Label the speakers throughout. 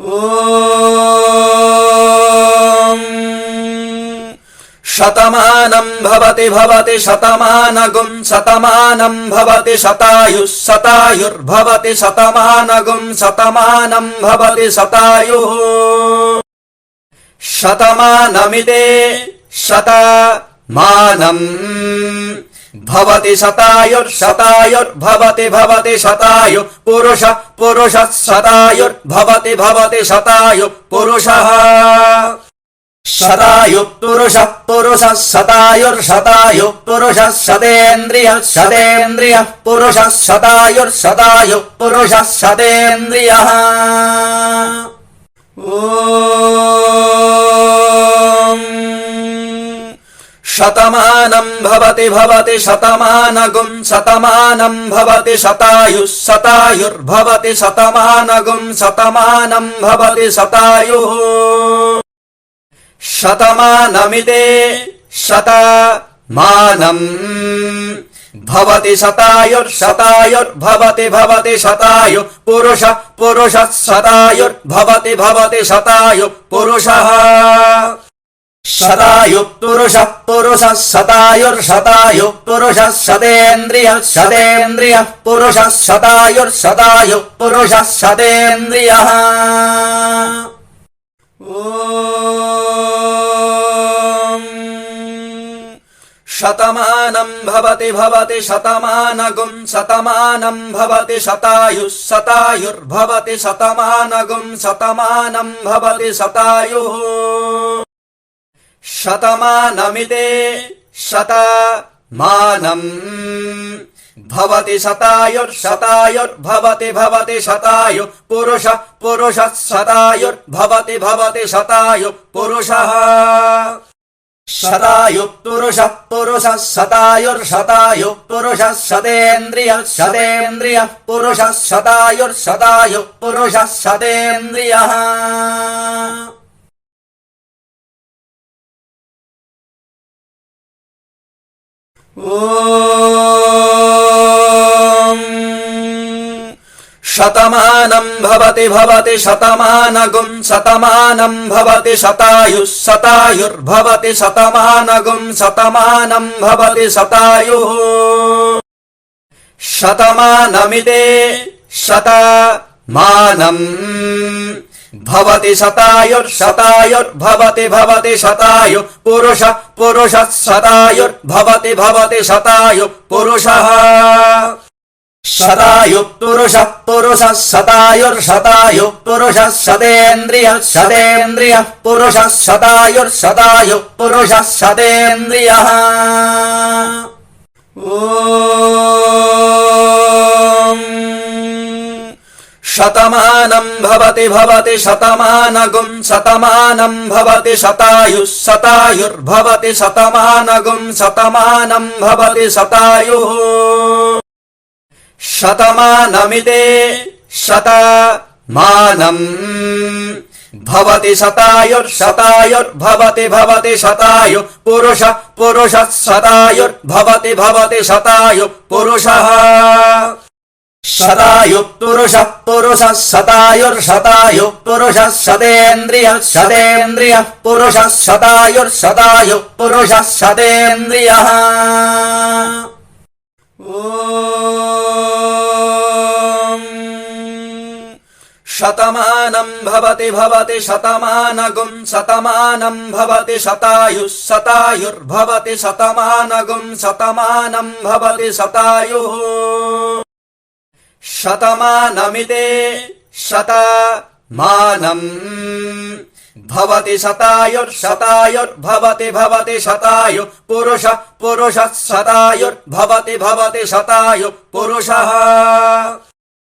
Speaker 1: ఓం శతమానం భవతి భవతి శతమానగుం శతమానం భవతి శతాయుః శతాయుర్భవతి శతమానగుం శతమానం భవతి శతాయుః శతమానమితే శతమానం భవతి శతాయుర్భవతి భవతి శతాయు పురుష పురుషః శతాయుర్భవతి భవతి శతాయు పురుషః శతాయు పురుషః పురుషః శతాయుర్శతాయు పురుషః శతేంద్రియః శతేంద్రియః పురుషః శతాయుర్శతాయు పురుషః శతేంద్రియః ఓం శతమానం భవతి భవతి శతమానగుం శతమానం భవతి శతాయుః శతాయుర్భవతి శతమానగుం శతమానం భవతి శతాయుః శతమానమితే శతమానం భవతి శతాయుర్భవతి భవతి శతాయు పురుష పురుషః శతాయుర్భవతి భవతి శతాయు పురుషః శతాయు పురుషః పురుషః శతాయుర్శతాయు పురుషః శతేంద్రియః శతేంద్రియః పురుషః శతాయుర్శతాయు పురుషః శతేంద్రియః ఓం శతమానం భవతి భవతి శతమానగుం శతమానం భవతి శతాయుః శతాయుర్భవతి శతమానగుం శతమానం భవతి శతాయుః శతమానమితే శతమానం భవతి శతాయుర్భవతి భవతి శతాయు పురుష పురుషః శతాయుర్భవతి భవతి శతాయు పురుషః శతాయు పురుషః పురుషః శతాయుర్శతాయు పురుషః శతేంద్రియః శతేంద్రియః పురుషః శతాయుర్శతాయు పురుషః శతేంద్రియః ఓం శతమానం భవతి భవతి శతమానగుం శతమానం భవతి శతాయుః శతాయుర్భవతి శతమానగుం శతమానం భవతి శతాయుః శతమానమితే శతమానం భవతి శతాయుర్భవతి భవతి శతాయు పురుష పురుషః శతాయుర్భవతి భవతి శతాయు పురుషః శతాయు పురుషః పురుషః శతాయుర్శతాయు పురుషః శతేంద్రియః శతేంద్రియః పురుషః శతాయుర్శతాయు పురుషః శతేంద్రియః ఓం శతమానం భవతి భవతి శతమానగుం శతమానం భవతి శతాయుః శతాయుర్భవతి శతమానగుం శతమానం భవతి శతాయుః శతమానమితే శతమానం భవతి శతాయుర్భవతి భవతి శతాయు పురుష పురుషః శతాయుర్భవతి భవతి శతాయు పురుషః శతాయు పురుషః పురుషః శతాయుర్శతాయు పురుషః శతేంద్రియః శతేంద్రియః పురుషః శతాయుర్శతాయు పురుషః శతేంద్రియః ఓం శతమానం భవతి భవతి శతమానగుం శతమానం భవతి శతాయుః శతాయుర్భవతి శతమానగుం శతమానం భవతి శతాయుః శతమానమితే శతమానం భవతి శతాయుర్భవతి భవతి శతాయు పురుష పురుషః శతాయుర్భవతి భవతి శతాయు పురుషః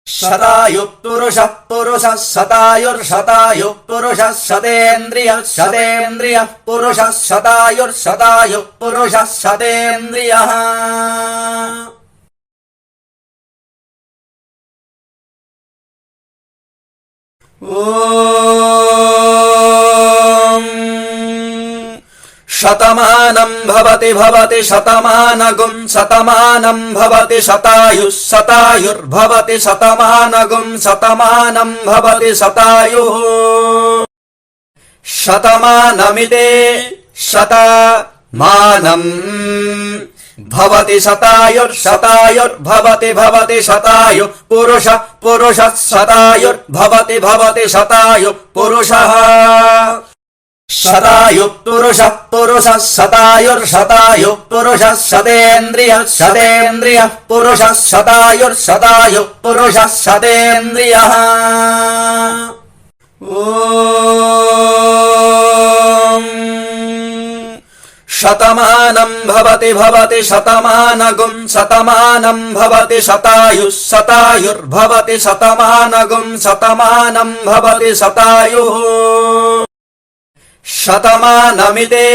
Speaker 1: శతాయు పురుషః పురుషః శతాయుర్శతాయు పురుషః శతేంద్రియః శతేంద్రియః పురుషః శతాయుర్శతాయు పురుషః శతేంద్రియః ఓం శత शतमानं भवति शतमानगुं शतमानं भवति शतायुः शतायुर्भवति शतमानगुं शतमानं भवति शतायुः शतमानमिते शतमानं भवति शतायुर्भवति शतायुः पुरुषः शतायुर्भवति शतायुः पुरुषः शतायुः पुरुषः शतायुः पुरुषः शतेन्द्रियः पुरुषः शतायुः पुरुषः शतेन्द्रियः ॐ शतमानं भवति शतमानगुं शतमानं भवति शतायुः शतायुर्भवति शतमानगुं शतमानं भवति शतायुः शतमानमिते